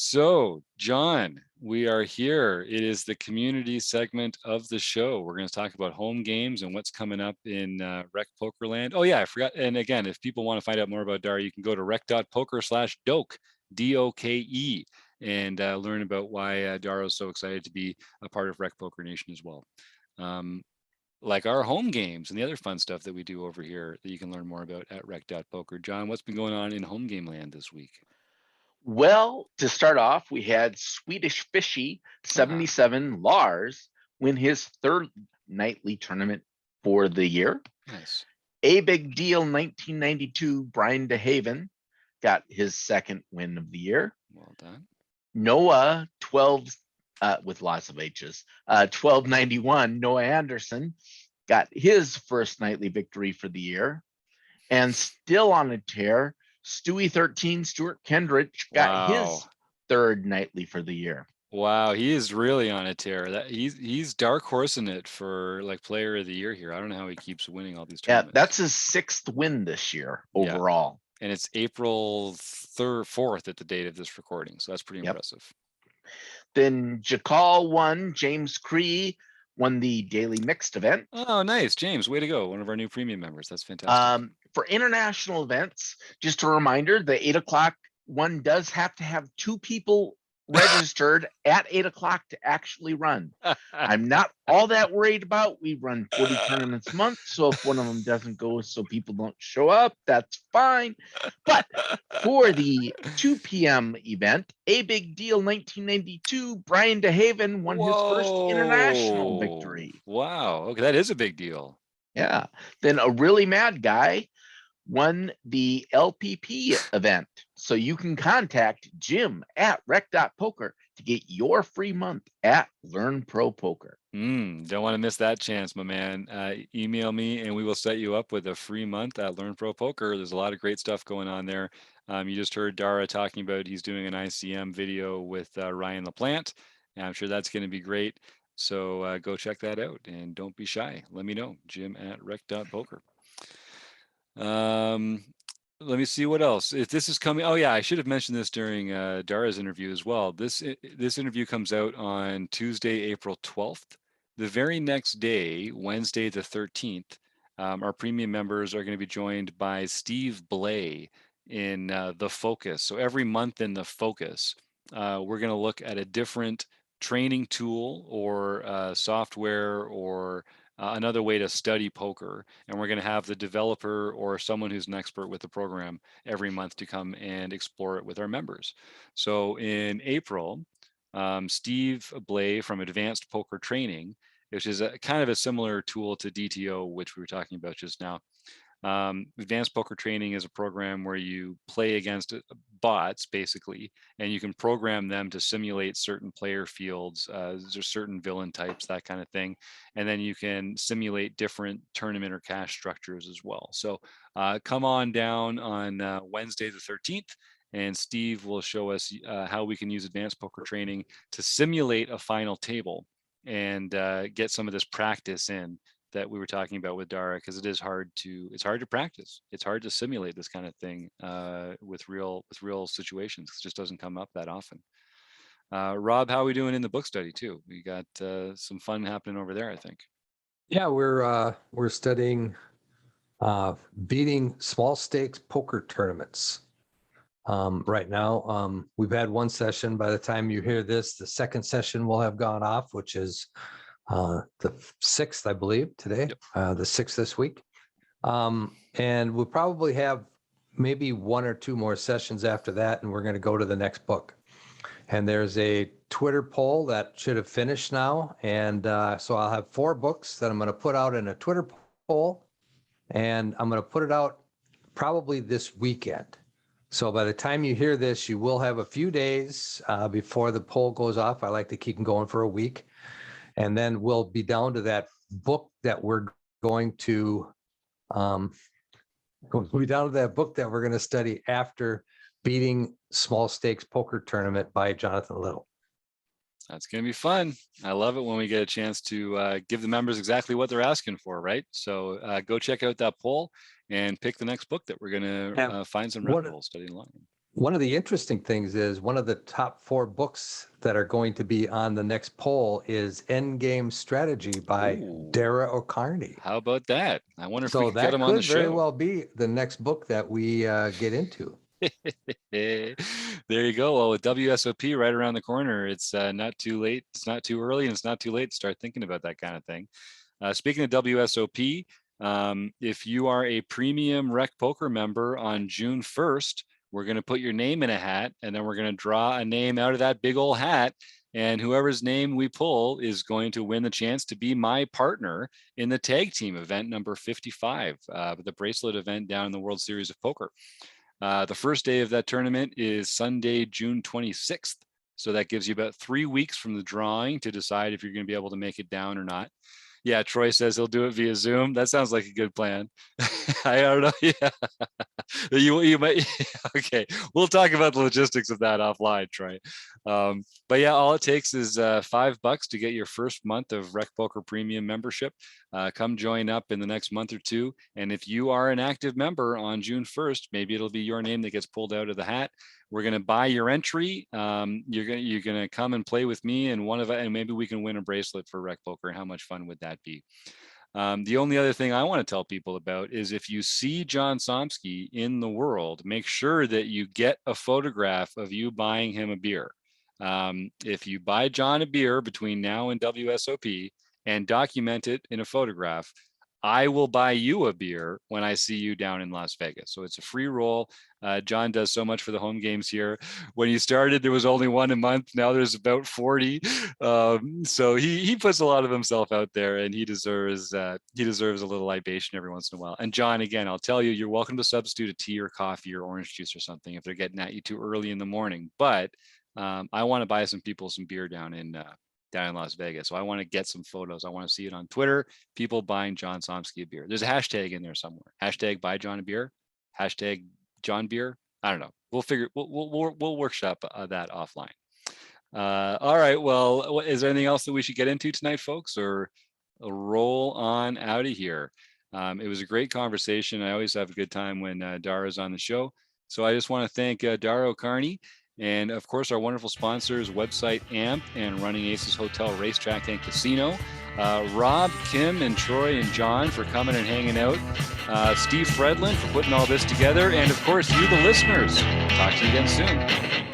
So, John, we are here. It is the community segment of the show. We're going to talk about home games and what's coming up in Rec Poker Land. Oh, yeah, I forgot. And again, if people want to find out more about Dara, you can go to rec.poker/doke, DOKE, and learn about why Dara is so excited to be a part of Rec Poker Nation as well. Like our home games and the other fun stuff that we do over here that you can learn more about at rec.poker. John, what's been going on in home game land this week? Well, to start off, we had Swedish Fishy 77 Lars win his third nightly tournament for the year. Nice. A Big Deal 1992 Brian DeHaven got his second win of the year. Well done. Noah 12 with lots of H's. 1291 Noah Anderson got his first nightly victory for the year, and still on a tear, Stewie 13 Stuart Kendrick got his third nightly for the year. Wow, he is really on a tear. That he's dark horsing it for like player of the year here. I don't know how he keeps winning all these tournaments. Yeah, that's his sixth win this year overall. Yeah. And it's April 3rd, 4th at the date of this recording. So that's pretty impressive. Then Jakal won. James Cree won the daily mixed event. Oh, nice. James, way to go. One of our new premium members. That's fantastic. For international events, just a reminder, the 8 o'clock one does have to have 2 people registered at 8 o'clock to actually run. I'm not all that worried about. We run 40 tournaments a month. So if one of them doesn't go, so people don't show up, that's fine. But for the 2 p.m. event, A Big Deal 1992, Brian DeHaven won his first international victory. Wow. Okay, that is a big deal. Yeah. Then a really mad guy won the LPP event. So you can contact Jim at rec.poker to get your free month at Learn Pro Poker. Don't want to miss that chance, my man. Email me and we will set you up with a free month at Learn Pro Poker. There's a lot of great stuff going on there. You just heard Dara talking about he's doing an ICM video with Ryan LaPlante. And I'm sure that's going to be great. So go check that out and don't be shy. Let me know. Jim at rec.poker. Let me see what else. If this is coming, oh yeah, I should have mentioned this during Dara's interview as well. This interview comes out on Tuesday, April 12th. The very next day, Wednesday the 13th, our premium members are going to be joined by Steve Blay in The Focus. So every month in The Focus, we're going to look at a different training tool or software or another way to study poker. And we're going to have the developer or someone who's an expert with the program every month to come and explore it with our members. So in April, Steve Blay from Advanced Poker Training, which is a kind of a similar tool to DTO, which we were talking about just now. Advanced Poker Training is a program where you play against bots, basically, and you can program them to simulate certain player fields, there's certain villain types, that kind of thing. And then you can simulate different tournament or cash structures as well. So come on down on Wednesday the 13th, and Steve will show us how we can use Advanced Poker Training to simulate a final table and get some of this practice in that we were talking about with Dara, because it's hard to practice. It's hard to simulate this kind of thing with real situations. It just doesn't come up that often. Rob, how are we doing in the book study too? We got some fun happening over there, I think. Yeah, we're studying beating small stakes poker tournaments. Right now, we've had one session. By the time you hear this, the second session will have gone off, which is the 6th, I believe, today, the 6th this week. And we'll probably have maybe 1 or 2 more sessions after that, and we're going to go to the next book. And there's a Twitter poll that should have finished now. And so I'll have 4 books that I'm going to put out in a Twitter poll, and I'm going to put it out probably this weekend. So by the time you hear this, you will have a few days before the poll goes off. I like to keep them going for a week. And then we'll be down to that book that we're going to study after Beating Small Stakes Poker Tournament by Jonathan Little. That's going to be fun. I love it when we get a chance to give the members exactly what they're asking for, right? So go check out that poll and pick the next book that we're going to find some Red Bull studying along. One of the interesting things is one of the top 4 books that are going to be on the next poll is Endgame Strategy by Dara O'Kearney. How about that? I wonder if we So could get him on the that could very show. well be the next book that we get into. There you go. Well, with WSOP right around the corner, it's not too late. It's not too early, and it's not too late to start thinking about that kind of thing. Speaking of WSOP, if you are a premium Rec Poker member on June 1st, we're going to put your name in a hat, and then we're going to draw a name out of that big old hat. And whoever's name we pull is going to win the chance to be my partner in the tag team event number 55, the bracelet event down in the World Series of Poker. The first day of that tournament is Sunday, June 26th. So that gives you about 3 weeks from the drawing to decide if you're going to be able to make it down or not. Yeah, Troy says he'll do it via Zoom. That sounds like a good plan. I don't know. Yeah, you might. Okay, we'll talk about the logistics of that offline, Troy. But yeah, all it takes is $5 to get your first month of Rec Poker Premium membership. Come join up in the next month or 2, and if you are an active member on June 1st, maybe it'll be your name that gets pulled out of the hat. We're going to buy your entry. You're gonna come and play with me and and maybe we can win a bracelet for Rec Poker. How much fun would that be? The only other thing I want to tell people about is if you see John Somsky in the world, make sure that you get a photograph of you buying him a beer. If you buy John a beer between now and WSOP and document it in a photograph, I will buy you a beer when I see you down in Las Vegas. So it's a free roll. John does so much for the home games here. When he started, there was only 1 a month. Now there's about 40. So he puts a lot of himself out there, and he deserves a little libation every once in a while. And John, again, I'll tell you, you're welcome to substitute a tea or coffee or orange juice or something if they're getting at you too early in the morning. But I want to buy some people some beer down in Las Vegas. So I want to get some photos. I want to see it on Twitter. People buying John Somsky a beer. There's a hashtag in there somewhere. Hashtag buy John a beer. Hashtag John beer. I don't know. We'll workshop that offline. All right. Well, is there anything else that we should get into tonight, folks, or roll on out of here? It was a great conversation. I always have a good time when Dara's on the show. So I just want to thank Dara O'Kearney, and of course our wonderful sponsors, website AMP and Running Aces Hotel, Racetrack and Casino. Rob, Kim, and Troy, and John for coming and hanging out. Steve Fredlin for putting all this together. And of course, you, the listeners. Talk to you again soon.